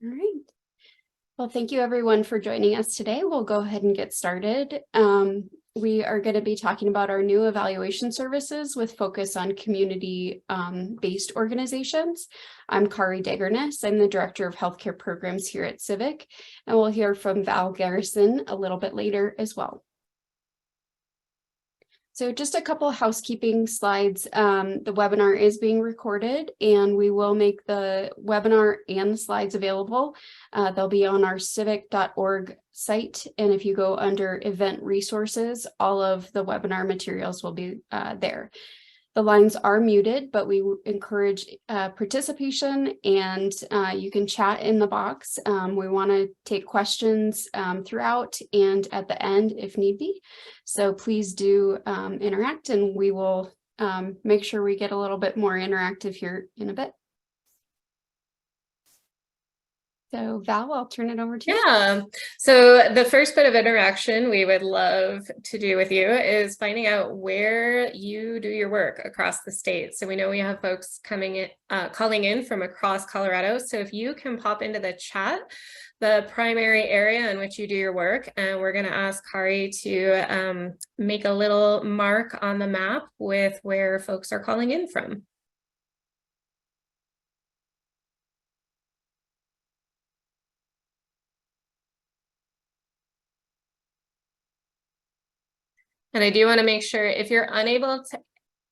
All right. Well, thank you everyone for joining us today. We'll go ahead and get started. We are going to be talking about our new evaluation services with focus on community-based organizations. I'm Kari Degerness. I'm the Director of Healthcare Programs here at CIVHC, and we'll hear from Val Garrison a little bit later as well. So just a couple of housekeeping slides. The webinar is being recorded, and we will make the webinar and the slides available. They'll be on our civhc.org site, and if you go under event resources, all of the webinar materials will be there. The lines are muted, but we encourage participation, and you can chat in the box. We want to take questions throughout and at the end if need be. So please do interact, and we will make sure we get a little bit more interactive here in a bit. So Val, I'll turn it over to you. Yeah, so the first bit of interaction we would love to do with you is finding out where you do your work across the state. So we know we have folks coming in, calling in from across Colorado. So if you can pop into the chat, the primary area in which you do your work, and we're going to ask Kari to make a little mark on the map with where folks are calling in from. And I do want to make sure if you're unable to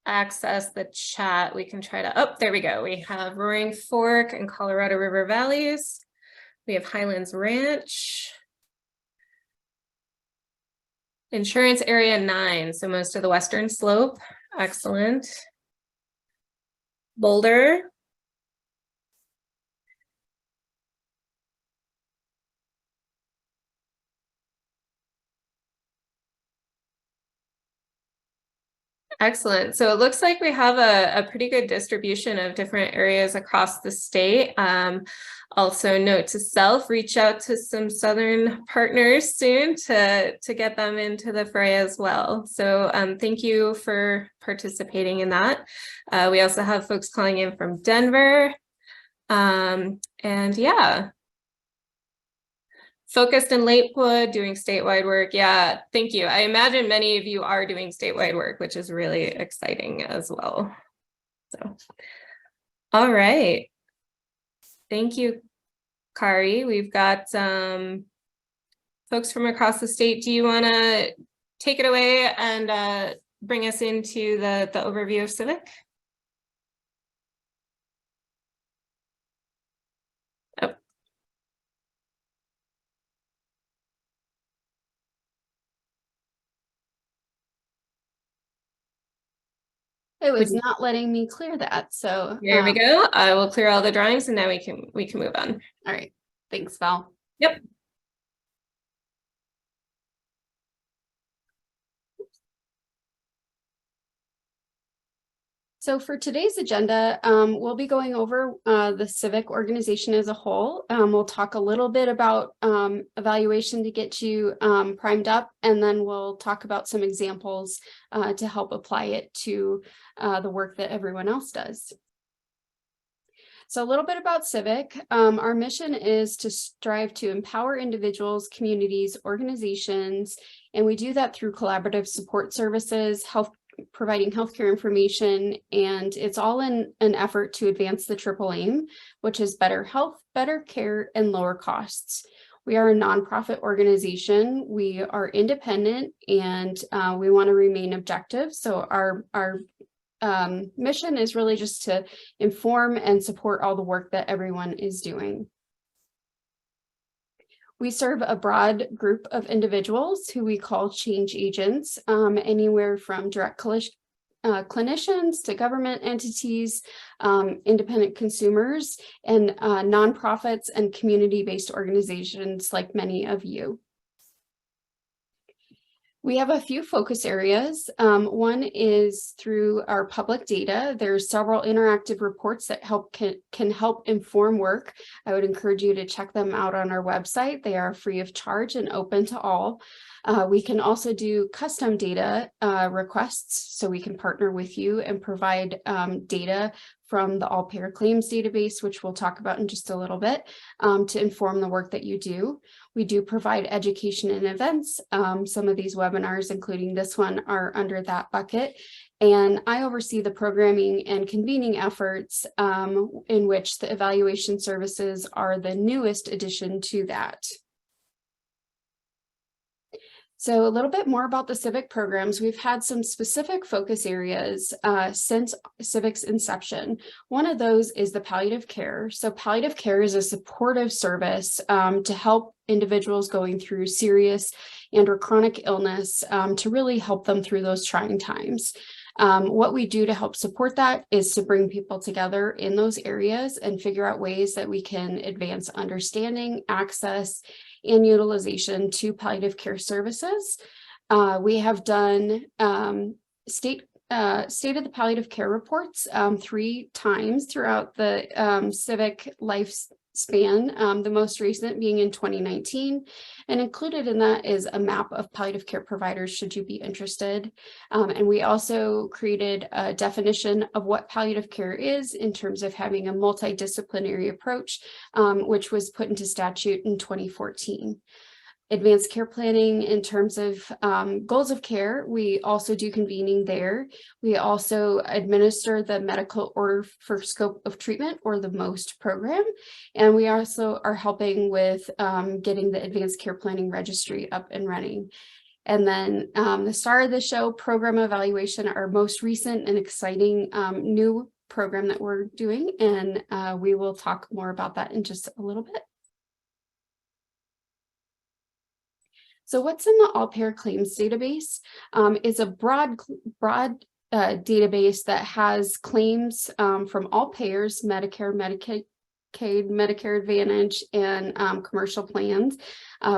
access the chat, we can try to, oh, there we go. We have Roaring Fork and Colorado River Valleys. We have Highlands Ranch. Insurance Area 9, so most of the Western Slope. Excellent. Boulder. Excellent. So it looks like we have a pretty good distribution of different areas across the state. Also note to self, reach out to some Southern partners soon to get them into the fray as well. So thank you for participating in that. We also have folks calling in from Denver. And yeah. Focused in Lakewood, doing statewide work. Yeah, thank you. I imagine many of you are doing statewide work, which is really exciting as well. So, all right. Thank you, Kari. We've got folks from across the state. Do you want to take it away and bring us into the overview of CIVHC? Oh. It was not letting me clear that, so there we go. I will clear all the drawings, and now we can move on. All right, thanks, Val. Yep. So for today's agenda, we'll be going over the CIVHC organization as a whole. We'll talk a little bit about evaluation to get you primed up, and then we'll talk about some examples to help apply it to the work that everyone else does. So a little bit about CIVHC. Our mission is to strive to empower individuals, communities, organizations, and we do that through collaborative support services, providing healthcare information, and it's all in an effort to advance the triple aim, which is better health, better care, and lower costs. We are a nonprofit organization. We are independent, and we want to remain objective. So our mission is really just to inform and support all the work that everyone is doing. We serve a broad group of individuals who we call change agents, anywhere from direct clinicians to government entities, independent consumers, and nonprofits and community-based organizations like many of you. We have a few focus areas. One is through our public data. There's several interactive reports that can help inform work. I would encourage you to check them out on our website. They are free of charge and open to all. We can also do custom data requests, so we can partner with you and provide data from the all-payer claims database, which we'll talk about in just a little bit, to inform the work that you do. We do provide education and events. Some of these webinars, including this one, are under that bucket. And I oversee the programming and convening efforts in which the evaluation services are the newest addition to that. So a little bit more about the CIVHC programs. We've had some specific focus areas since CIVHC's inception. One of those is the palliative care. So palliative care is a supportive service to help individuals going through serious and or chronic illness to really help them through those trying times. What we do to help support that is to bring people together in those areas and figure out ways that we can advance understanding, access, and utilization to palliative care services. We have done state of the palliative care reports 3 times throughout the CIVHC lifespan, the most recent being in 2019. And included in that is a map of palliative care providers, should you be interested. And we also created a definition of what palliative care is in terms of having a multidisciplinary approach, which was put into statute in 2014. Advanced care planning in terms of goals of care, we also do convening there. We also administer the medical order for scope of treatment, or the MOST program. And we also are helping with getting the advanced care planning registry up and running. And then the star of the show, program evaluation, our most recent and exciting new program that we're doing. And we will talk more about that in just a little bit. So what's in the all-payer claims database is a broad database that has claims from all payers, Medicare, Medicaid, Medicare Advantage, and commercial plans.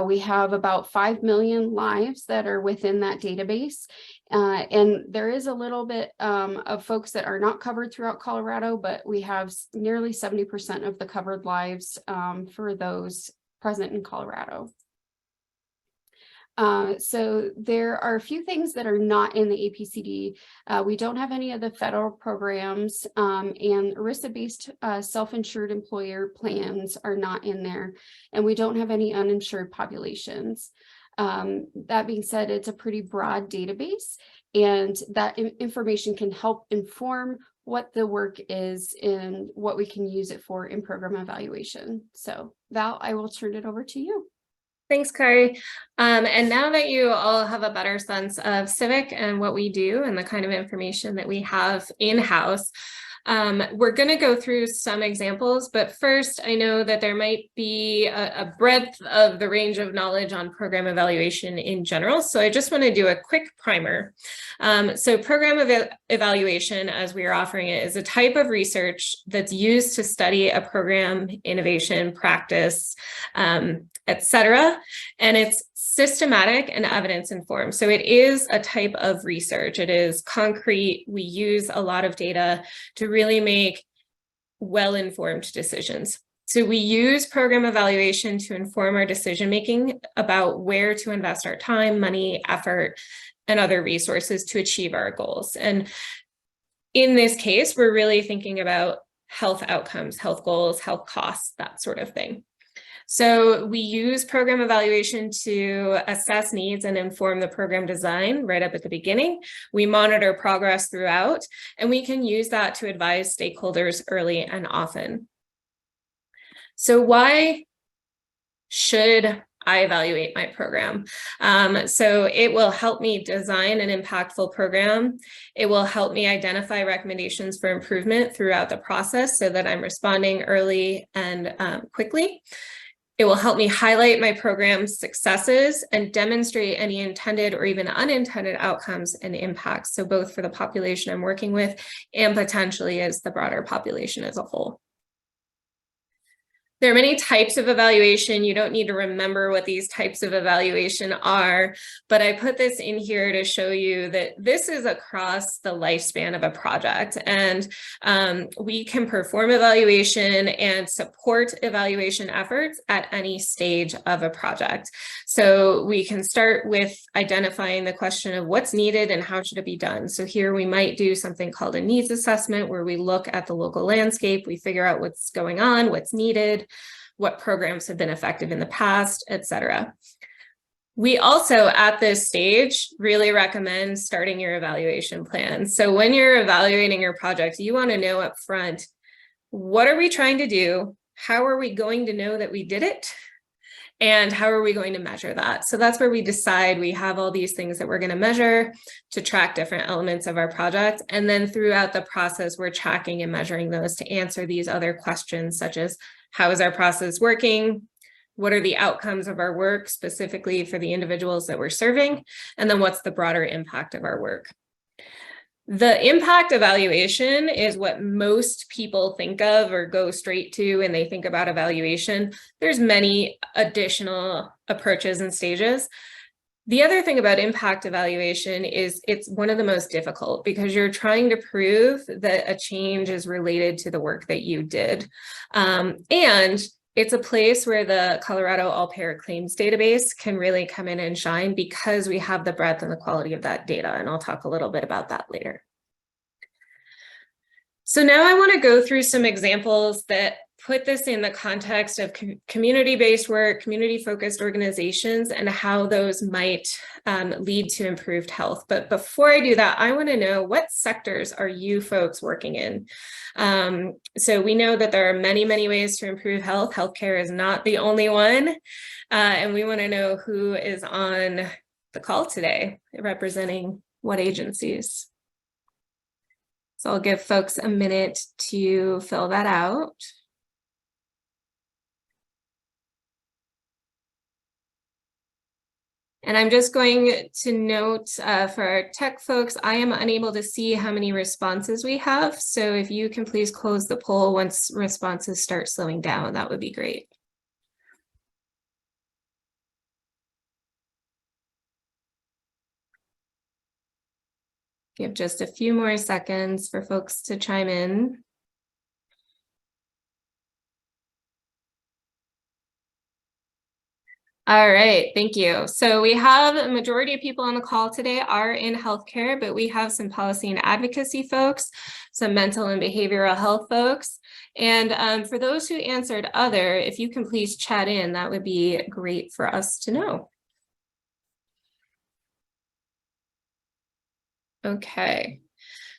We have about 5 million lives that are within that database. And there is a little bit of folks that are not covered throughout Colorado, but we have nearly 70% of the covered lives for those present in Colorado. So there are a few things that are not in the APCD. We don't have any of the federal programs, and ERISA-based self-insured employer plans are not in there, and we don't have any uninsured populations. That being said, it's a pretty broad database, and that information can help inform what the work is and what we can use it for in program evaluation. So Val, I will turn it over to you. Thanks, Kari. And now that you all have a better sense of CIVHC and what we do and the kind of information that we have in-house, we're going to go through some examples, but first I know that there might be a breadth of the range of knowledge on program evaluation in general, so I just want to do a quick primer. So program evaluation, as we are offering it, is a type of research that's used to study a program, innovation, practice, etc., and it's systematic and evidence informed. So it is a type of research. It is concrete. We use a lot of data to really make well-informed decisions. So we use program evaluation to inform our decision-making about where to invest our time, money, effort, and other resources to achieve our goals. And in this case, we're really thinking about health outcomes, health goals, health costs, that sort of thing. So we use program evaluation to assess needs and inform the program design right up at the beginning. We monitor progress throughout, and we can use that to advise stakeholders early and often. So why should I evaluate my program? So it will help me design an impactful program. It will help me identify recommendations for improvement throughout the process so that I'm responding early and quickly. It will help me highlight my program's successes and demonstrate any intended or even unintended outcomes and impacts, so both for the population I'm working with and potentially as the broader population as a whole. There are many types of evaluation. You don't need to remember what these types of evaluation are, but I put this in here to show you that this is across the lifespan of a project, and we can perform evaluation and support evaluation efforts at any stage of a project. So we can start with identifying the question of what's needed and how should it be done. So here we might do something called a needs assessment, where we look at the local landscape, we figure out what's going on, what's needed, what programs have been effective in the past, etc. We also, at this stage, really recommend starting your evaluation plan. So when you're evaluating your project, you want to know up front, what are we trying to do? How are we going to know that we did it? And how are we going to measure that? So that's where we decide we have all these things that we're going to measure to track different elements of our project. And then throughout the process, we're tracking and measuring those to answer these other questions, such as how is our process working? What are the outcomes of our work specifically for the individuals that we're serving? And then what's the broader impact of our work? The impact evaluation is what most people think of or go straight to when they think about evaluation. There's many additional approaches and stages. The other thing about impact evaluation is it's one of the most difficult, because you're trying to prove that a change is related to the work that you did. And it's a place where the Colorado All-Payer Claims Database can really come in and shine, because we have the breadth and the quality of that data. And I'll talk a little bit about that later. So now I want to go through some examples that put this in the context of community-based work, community-focused organizations, and how those might lead to improved health. But before I do that, I want to know, what sectors are you folks working in? So we know that there are many, many ways to improve health. Healthcare is not the only one. And we want to know who is on the call today, representing what agencies. So I'll give folks a minute to fill that out. And I'm just going to note for our tech folks, I am unable to see how many responses we have. So if you can please close the poll once responses start slowing down, that would be great. Give just a few more seconds for folks to chime in. All right, thank you. So we have a majority of people on the call today are in healthcare, but we have some policy and advocacy folks, some mental and behavioral health folks. And for those who answered other, if you can please chat in, that would be great for us to know. Okay.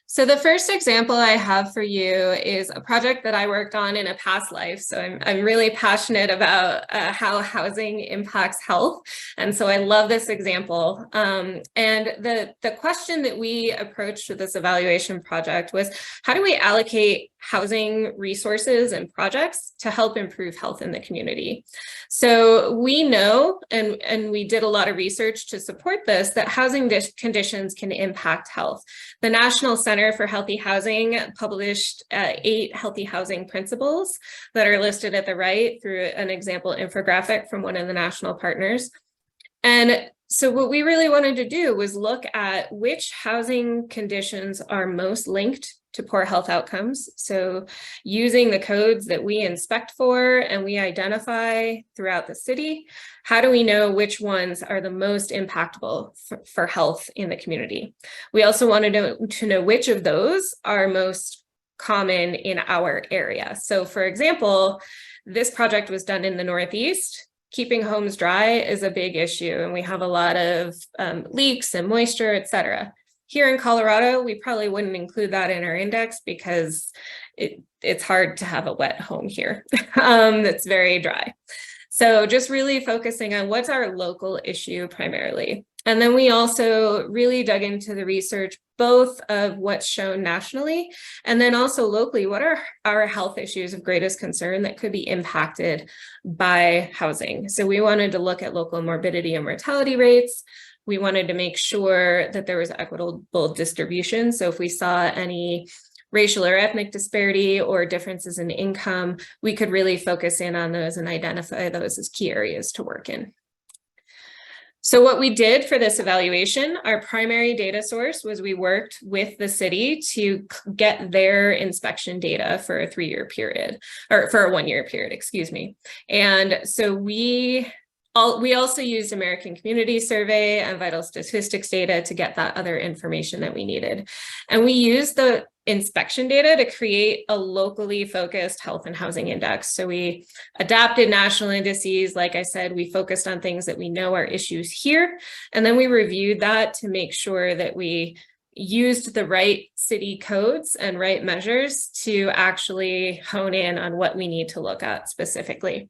So the first example I have for you is a project that I worked on in a past life. So I'm really passionate about how housing impacts health. And so I love this example. And the question that we approached with this evaluation project was, how do we allocate housing resources and projects to help improve health in the community? So we know, and we did a lot of research to support this, that housing conditions can impact health. The National Center for Healthy Housing published 8 healthy housing principles that are listed at the right through an example infographic from one of the national partners. And so what we really wanted to do was look at which housing conditions are most linked to poor health outcomes. So using the codes that we inspect for and we identify throughout the city, how do we know which ones are the most impactful for health in the community? We also wanted to know which of those are most common in our area. So for example, this project was done in the Northeast. Keeping homes dry is a big issue, and we have a lot of leaks and moisture, et cetera. Here in Colorado, we probably wouldn't include that in our index because it's hard to have a wet home here that's very dry. So just really focusing on what's our local issue primarily. And then we also really dug into the research, both of what's shown nationally, and then also locally, what are our health issues of greatest concern that could be impacted by housing? So we wanted to look at local morbidity and mortality rates. We wanted to make sure that there was equitable distribution. So if we saw any racial or ethnic disparity or differences in income, we could really focus in on those and identify those as key areas to work in. So what we did for this evaluation, our primary data source was we worked with the city to get their inspection data for a 3-year period, or for a 1-year period, excuse me. And so we also used American Community Survey and vital statistics data to get that other information that we needed. And we used the inspection data to create a locally focused health and housing index. So we adapted national indices. Like I said, we focused on things that we know are issues here. And then we reviewed that to make sure that we used the right city codes and right measures to actually hone in on what we need to look at specifically.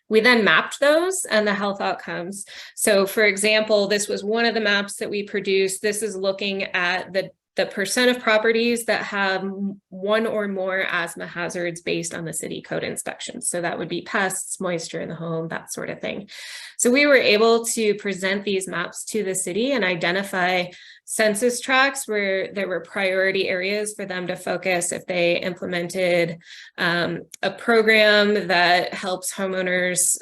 We then mapped those and the health outcomes. So for example, this was one of the maps that we produced. This is looking at the percent of properties that have one or more asthma hazards based on the city code inspections. So that would be pests, moisture in the home, that sort of thing. So we were able to present these maps to the city and identify census tracts where there were priority areas for them to focus if they implemented a program that helps homeowners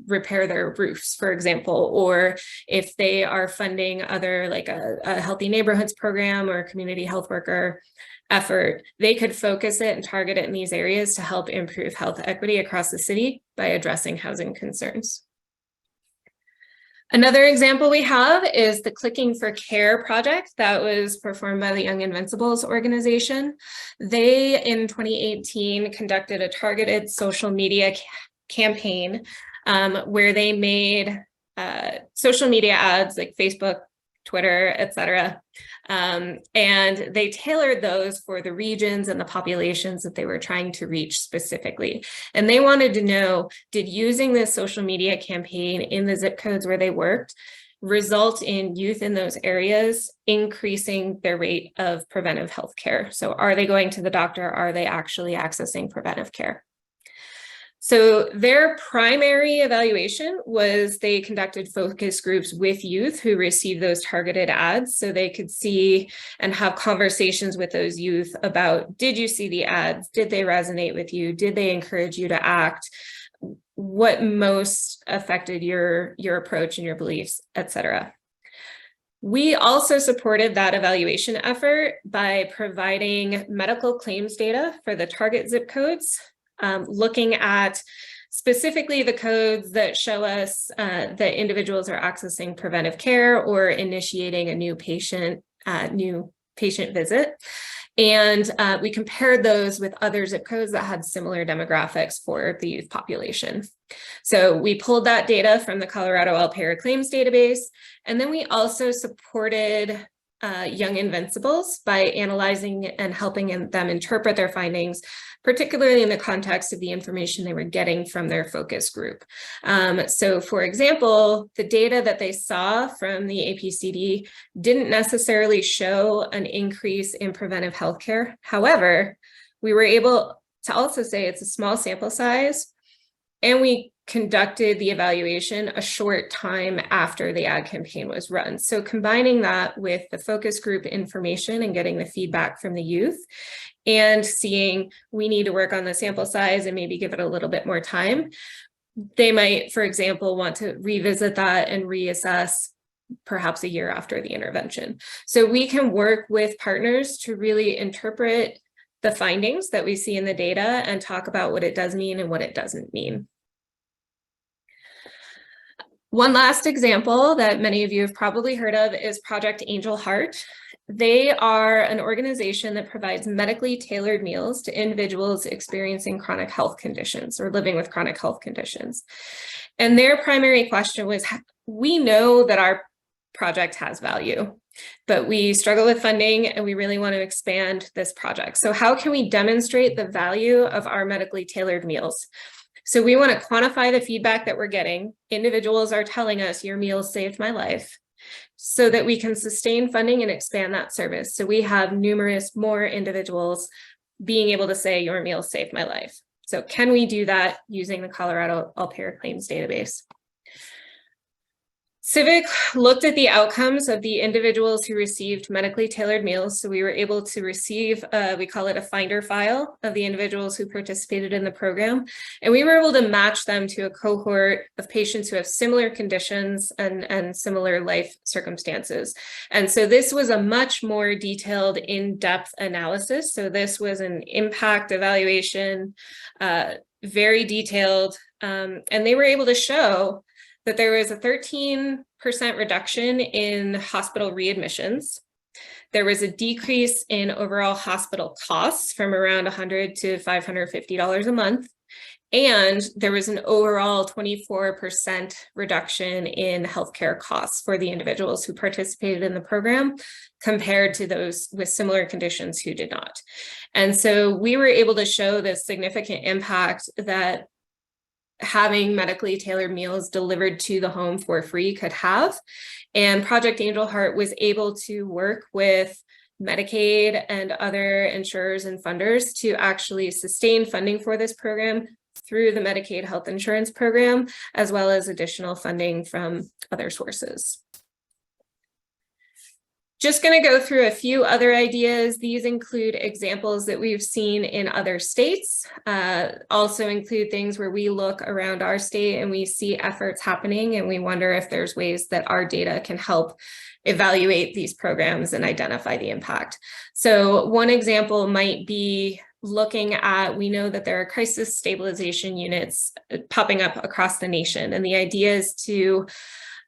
repair their roofs, for example, or if they are funding other like a healthy neighborhoods program or a community health worker effort, they could focus it and target it in these areas to help improve health equity across the city by addressing housing concerns. Another example we have is the Clicking for Care project that was performed by the Young Invincibles organization. They, in 2018, conducted a targeted social media campaign where they made social media ads like Facebook, Twitter, etc. And they tailored those for the regions and the populations that they were trying to reach specifically. And they wanted to know, did using this social media campaign in the zip codes where they worked result in youth in those areas increasing their rate of preventive health care? So are they going to the doctor? Are they actually accessing preventive care? So their primary evaluation was they conducted focus groups with youth who received those targeted ads so they could see and have conversations with those youth about, did you see the ads? Did they resonate with you? Did they encourage you to act? What most affected your approach and your beliefs, etc. We also supported that evaluation effort by providing medical claims data for the target zip codes, looking at specifically the codes that show us that individuals are accessing preventive care or initiating a new patient visit. And we compared those with other zip codes that had similar demographics for the youth population. So we pulled that data from the Colorado All-Payer Claims database, and then we also supported Young Invincibles by analyzing and helping them interpret their findings, particularly in the context of the information they were getting from their focus group. So for example, the data that they saw from the APCD didn't necessarily show an increase in preventive healthcare. However, we were able to also say it's a small sample size, and we conducted the evaluation a short time after the ad campaign was run. So combining that with the focus group information and getting the feedback from the youth and seeing we need to work on the sample size and maybe give it a little bit more time, they might, for example, want to revisit that and reassess perhaps a year after the intervention. So we can work with partners to really interpret the findings that we see in the data and talk about what it does mean and what it doesn't mean. One last example that many of you have probably heard of is Project Angel Heart. They are an organization that provides medically tailored meals to individuals experiencing chronic health conditions or living with chronic health conditions. And their primary question was, we know that our project has value, but we struggle with funding and we really want to expand this project. So how can we demonstrate the value of our medically tailored meals? So we want to quantify the feedback that we're getting. Individuals are telling us your meals saved my life, so that we can sustain funding and expand that service. So we have more individuals being able to say your meals saved my life. So can we do that using the Colorado All-Payer Claims database? Civic looked at the outcomes of the individuals who received medically tailored meals. So we were able to receive, we call it a finder file of the individuals who participated in the program. And we were able to match them to a cohort of patients who have similar conditions and similar life circumstances. And so this was a much more detailed, in-depth analysis. So this was an impact evaluation, very detailed, and they were able to show that there was a 13% reduction in hospital readmissions. There was a decrease in overall hospital costs from around $100 to $550 a month. And there was an overall 24% reduction in healthcare costs for the individuals who participated in the program compared to those with similar conditions who did not. And so we were able to show this significant impact that having medically tailored meals delivered to the home for free could have. And Project Angel Heart was able to work with Medicaid and other insurers and funders to actually sustain funding for this program through the Medicaid health insurance program, as well as additional funding from other sources. Just going to go through a few other ideas. These include examples that we've seen in other states, also include things where we look around our state and we see efforts happening and we wonder if there's ways that our data can help evaluate these programs and identify the impact. So one example might be looking at, we know that there are crisis stabilization units popping up across the nation, and the idea is to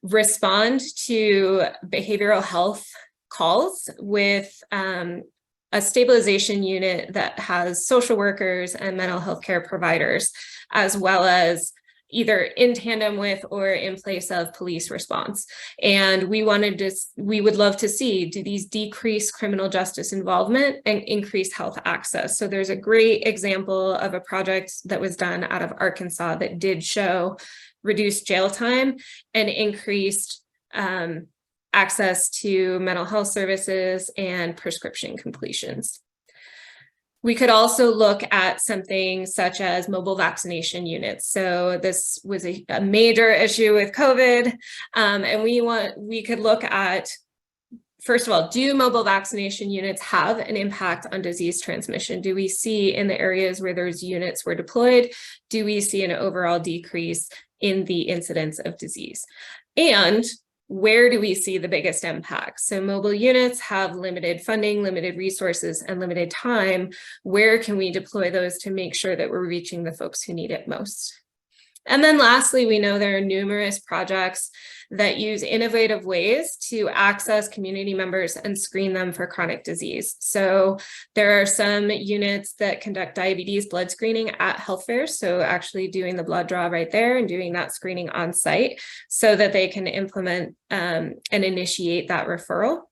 respond to behavioral health calls with a stabilization unit that has social workers and mental health care providers, as well as either in tandem with or in place of police response. And we would love to see, do these decrease criminal justice involvement and increase health access? So there's a great example of a project that was done out of Arkansas that did show reduced jail time and increased access to mental health services and prescription completions. We could also look at something such as mobile vaccination units. So this was a major issue with COVID, and we could look at, first of all, do mobile vaccination units have an impact on disease transmission? Do we see in the areas where those units were deployed, do we see an overall decrease in the incidence of disease? And where do we see the biggest impact? So mobile units have limited funding, limited resources, and limited time. Where can we deploy those to make sure that we're reaching the folks who need it most? And then lastly, we know there are numerous projects that use innovative ways to access community members and screen them for chronic disease. So there are some units that conduct diabetes blood screening at health fairs. So actually doing the blood draw right there and doing that screening on site so that they can implement and initiate that referral.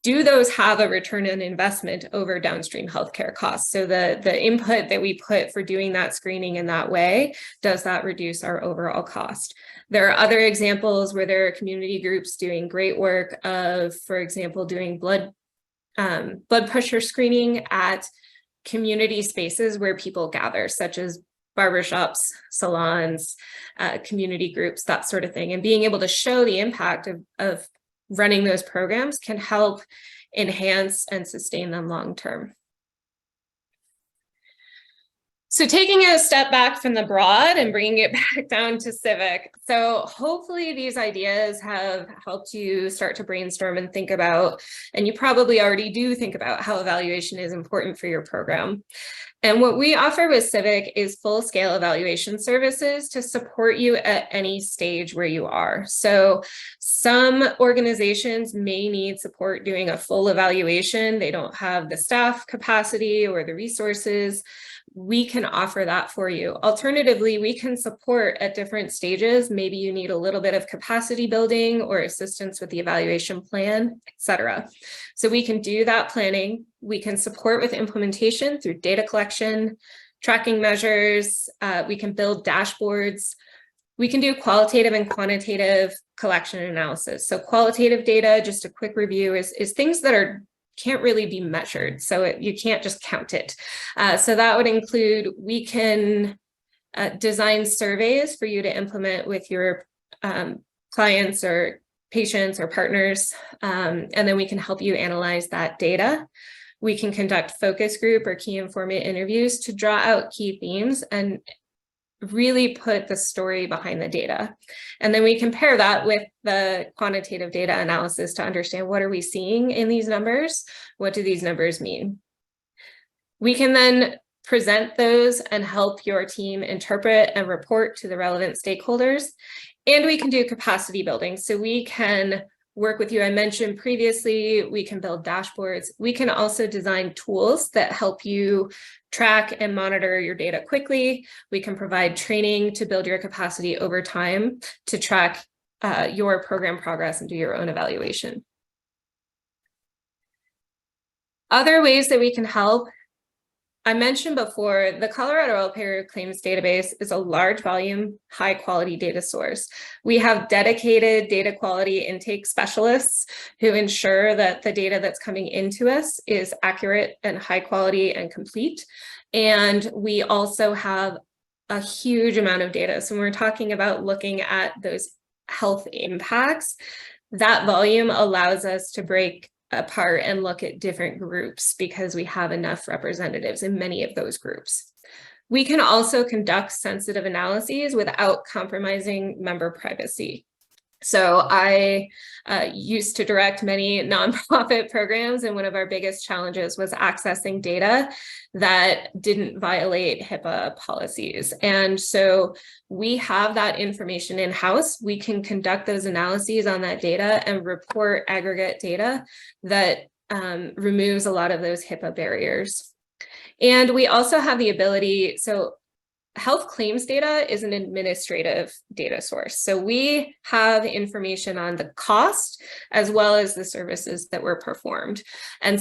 Do those have a return on investment over downstream healthcare costs? So the input that we put for doing that screening in that way, does that reduce our overall cost? There are other examples where there are community groups doing great work of, for example, doing blood pressure screening at community spaces where people gather, such as barbershops, salons, community groups, that sort of thing. And being able to show the impact of running those programs can help enhance and sustain them long term. So taking a step back from the broad and bringing it back down to civic. So hopefully these ideas have helped you start to brainstorm and think about, and you probably already do think about how evaluation is important for your program. And what we offer with Civic is full-scale evaluation services to support you at any stage where you are. So some organizations may need support doing a full evaluation. They don't have the staff capacity or the resources. We can offer that for you. Alternatively, we can support at different stages. Maybe you need a little bit of capacity building or assistance with the evaluation plan, etc. So we can do that planning. We can support with implementation through data collection, tracking measures. We can build dashboards. We can do qualitative and quantitative collection and analysis. So qualitative data, just a quick review, is things that can't really be measured. So you can't just count it. So that would include, we can design surveys for you to implement with your clients or patients or partners, and then we can help you analyze that data. We can conduct focus group or key informant interviews to draw out key themes and really put the story behind the data. And then we compare that with the quantitative data analysis to understand what are we seeing in these numbers? What do these numbers mean? We can then present those and help your team interpret and report to the relevant stakeholders. And we can do capacity building. So we can work with you. I mentioned previously, we can build dashboards. We can also design tools that help you track and monitor your data quickly. We can provide training to build your capacity over time to track your program progress and do your own evaluation. Other ways that we can help, I mentioned before, the Colorado All Payer Claims Database is a large volume, high quality data source. We have dedicated data quality intake specialists who ensure that the data that's coming into us is accurate and high quality and complete. And we also have a huge amount of data. So when we're talking about looking at those health impacts, that volume allows us to break apart and look at different groups because we have enough representatives in many of those groups. We can also conduct sensitive analyses without compromising member privacy. So I used to direct many nonprofit programs, and one of our biggest challenges was accessing data that didn't violate HIPAA policies. And so we have that information in-house. We can conduct those analyses on that data and report aggregate data that removes a lot of those HIPAA barriers. And we also have the ability, so health claims data is an administrative data source. So we have information on the cost as well as the services that were performed. And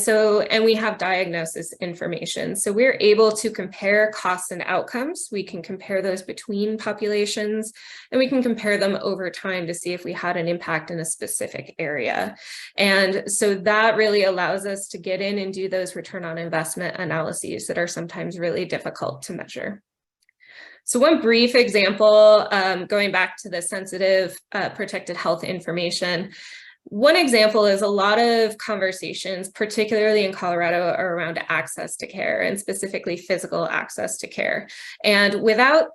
we have diagnosis information. So we're able to compare costs and outcomes. We can compare those between populations, and we can compare them over time to see if we had an impact in a specific area. And so that really allows us to get in and do those return on investment analyses that are sometimes really difficult to measure. So one brief example, going back to the sensitive protected health information, one example is a lot of conversations, particularly in Colorado, are around access to care and specifically physical access to care. And without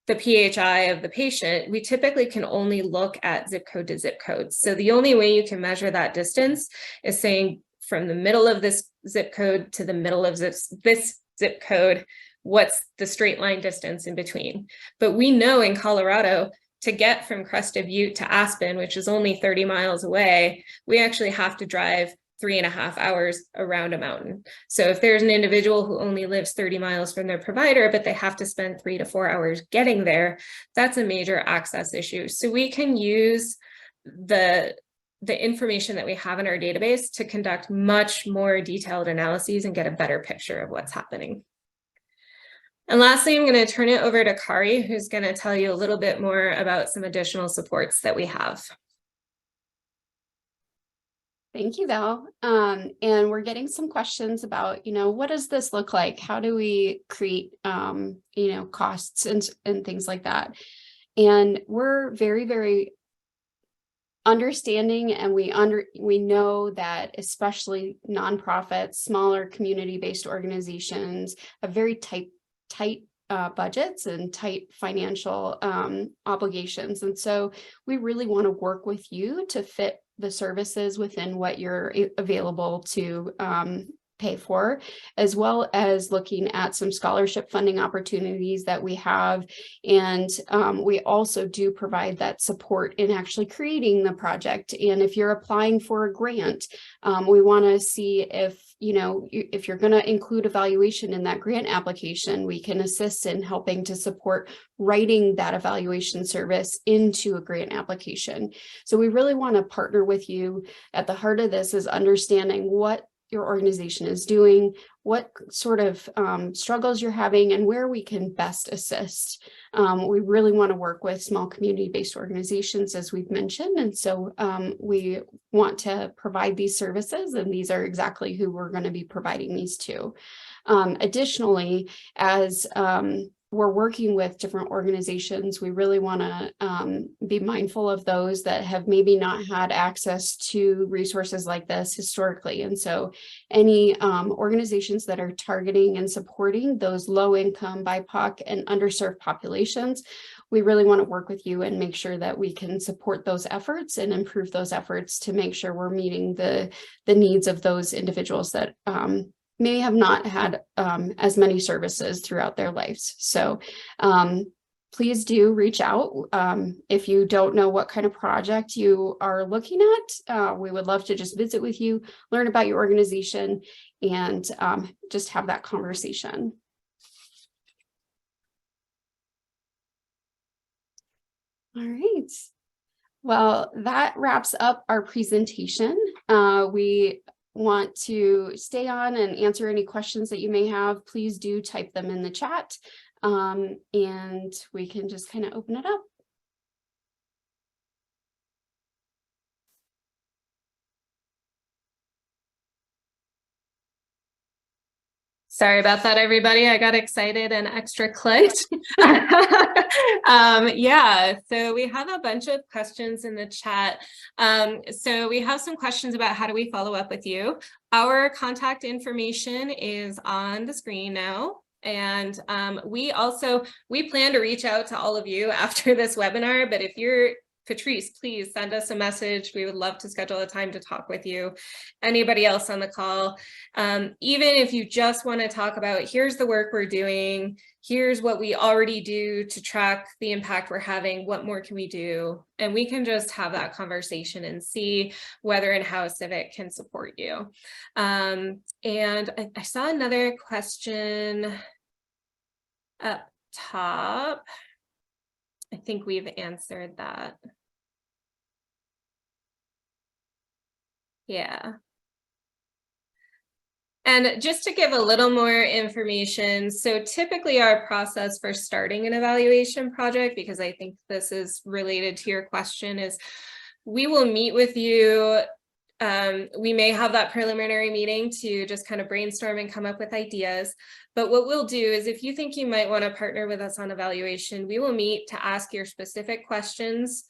the PHI of the patient, we typically can only look at zip code to zip code. So the only way you can measure that distance is saying from the middle of this zip code to the middle of this zip code, what's the straight line distance in between. But we know in Colorado, to get from Crested Butte to Aspen, which is only 30 miles away, we actually have to drive 3.5 hours around a mountain. So if there's an individual who only lives 30 miles from their provider, but they have to spend 3 to 4 hours getting there, that's a major access issue. So we can use the information that we have in our database to conduct much more detailed analyses and get a better picture of what's happening. And lastly, I'm going to turn it over to Kari, who's going to tell you a little bit more about some additional supports that we have. Thank you, Val. And we're getting some questions about, what does this look like? How do we create, costs and things like that? And we're very, very understanding, and we know that especially nonprofits, smaller community-based organizations have very tight budgets and tight financial obligations. And so we really want to work with you to fit the services within what you're available to pay for, as well as looking at some scholarship funding opportunities that we have. And we also do provide that support in actually creating the project. And if you're applying for a grant, we want to see if you're going to include evaluation in that grant application, we can assist in helping to support writing that evaluation service into a grant application. So we really want to partner with you. At the heart of this is understanding what your organization is doing, what sort of struggles you're having, and where we can best assist. We really want to work with small community-based organizations, as we've mentioned, and so we want to provide these services, and these are exactly who we're going to be providing these to. Additionally, as we're working with different organizations, we really want to be mindful of those that have maybe not had access to resources like this historically. And so any organizations that are targeting and supporting those low-income, BIPOC, and underserved populations, we really want to work with you and make sure that we can support those efforts and improve those efforts to make sure we're meeting the needs of those individuals that may have not had as many services throughout their lives. So please do reach out. If you don't know what kind of project you are looking at, we would love to just visit with you, learn about your organization, and just have that conversation. All right. Well, that wraps up our presentation. We want to stay on and answer any questions that you may have. Please do type them in the chat, and we can just kind of open it up. Sorry about that, everybody. I got excited and extra clicked. Yeah, so we have a bunch of questions in the chat. So we have some questions about how do we follow up with you. Our contact information is on the screen now. And we plan to reach out to all of you after this webinar, but if you're Patrice, please send us a message. We would love to schedule a time to talk with you. Anybody else on the call, even if you just want to talk about, here's the work we're doing, here's what we already do to track the impact we're having, what more can we do? And we can just have that conversation and see whether and how Civic can support you. And I saw another question up top. I think we've answered that. Yeah. And just to give a little more information, so typically our process for starting an evaluation project, because I think this is related to your question, is we will meet with you. We may have that preliminary meeting to just kind of brainstorm and come up with ideas. But what we'll do is if you think you might want to partner with us on evaluation, we will meet to ask your specific questions.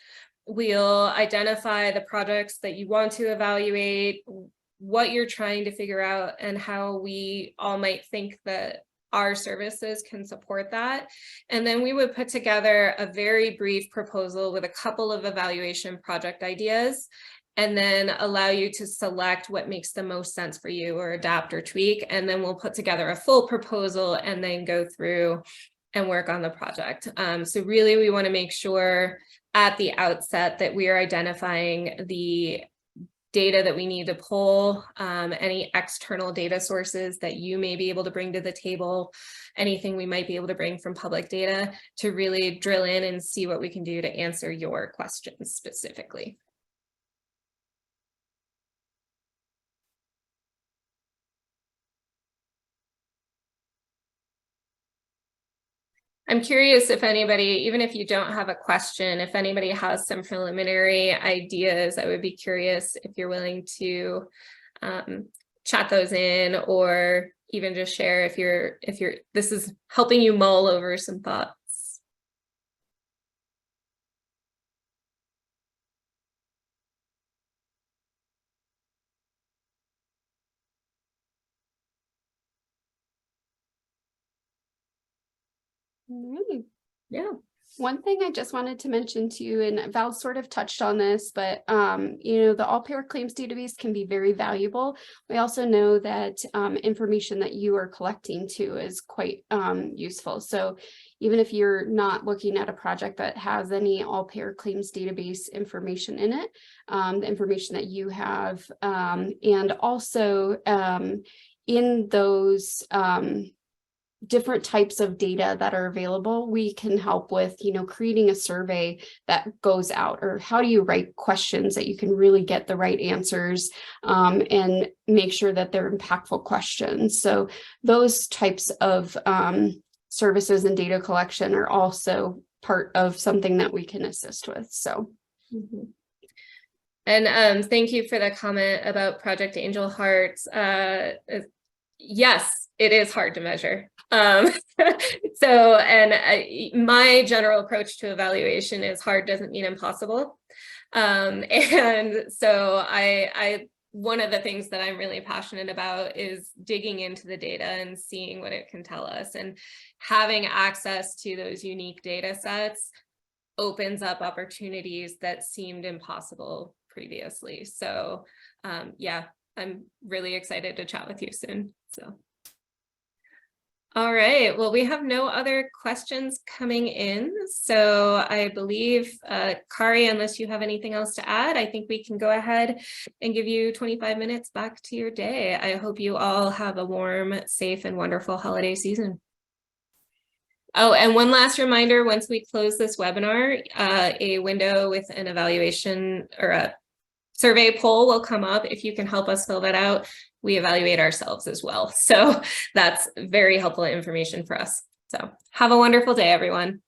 We'll identify the projects that you want to evaluate, what you're trying to figure out, and how we all might think that our services can support that. And then we would put together a very brief proposal with a couple of evaluation project ideas, and then allow you to select what makes the most sense for you or adapt or tweak. And then we'll put together a full proposal and then go through and work on the project. So really, we want to make sure at the outset that we are identifying the data that we need to pull, any external data sources that you may be able to bring to the table, anything we might be able to bring from public data to really drill in and see what we can do to answer your questions specifically. I'm curious if anybody, even if you don't have a question, if anybody has some preliminary ideas, I would be curious if you're willing to chat those in, or even just share if this is helping you mull over some thoughts. Right. Yeah. One thing I just wanted to mention to you, and Val sort of touched on this, but the all-payer claims database can be very valuable. We also know that information that you are collecting too is quite useful. So even if you're not looking at a project that has any all-payer claims database information in it, the information that you have, and also in those different types of data that are available, we can help with, creating a survey that goes out, or how do you write questions that you can really get the right answers and make sure that they're impactful questions. So those types of services and data collection are also part of something that we can assist with. So. Mm-hmm. And thank you for the comment about Project Angel Hearts. Yes, it is hard to measure. My general approach to evaluation is hard doesn't mean impossible. And so one of the things that I'm really passionate about is digging into the data and seeing what it can tell us, and having access to those unique data sets opens up opportunities that seemed impossible previously. So yeah, I'm really excited to chat with you soon. So. All right, well, we have no other questions coming in. So I believe, Kari, unless you have anything else to add, I think we can go ahead and give you 25 minutes back to your day. I hope you all have a warm, safe, and wonderful holiday season. Oh, and one last reminder, once we close this webinar, a window with an evaluation or a survey poll will come up. If you can help us fill that out, we evaluate ourselves as well. So that's very helpful information for us. So have a wonderful day, everyone.